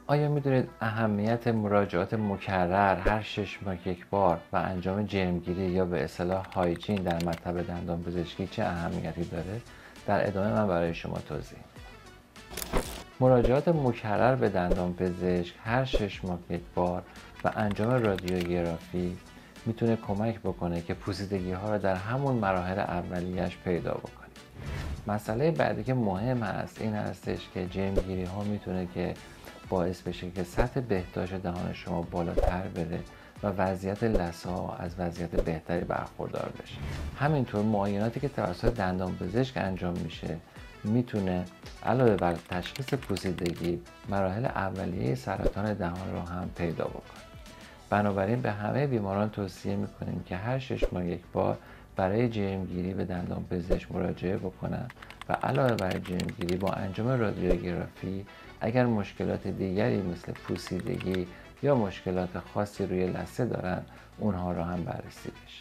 آیا میدونید اهمیت مراجعات مکرر هر 6 ماه یک بار و انجام جرمگیری یا به اصطلاح هایجین در مطب دندانپزشکی چه اهمیتی داره؟ در ادامه من برای شما توضیح میدم. مراجعات مکرر به دندانپزشک هر 6 ماه یک بار و انجام رادیوگرافی میتونه کمک بکنه که پوسیدگی ها رو در همون مراحل اولیش پیدا بکنه. مسئله بعدی که مهم هست این هستش که جرمگیری ها میتونه که باعث بشه که سطح بهداشت دهان شما بالاتر بره و وضعیت لثه ها از وضعیت بهتری برخوردار بشه. همینطور معایناتی که توسط دندانپزشک انجام میشه میتونه علاوه بر تشخیص پوسیدگی مراحل اولیه سرطان دهان رو هم پیدا بکنه. بنابراین به همه بیماران توصیه میکنیم که هر 6 ماه یک بار برای جرمگیری به دندانپزشک مراجعه بکنن و علاوه بر جرمگیری با انجام رادیوگرافی اگر مشکلات دیگری مثل پوسیدگی یا مشکلات خاصی روی لثه دارن اونها رو هم بررسی بشه.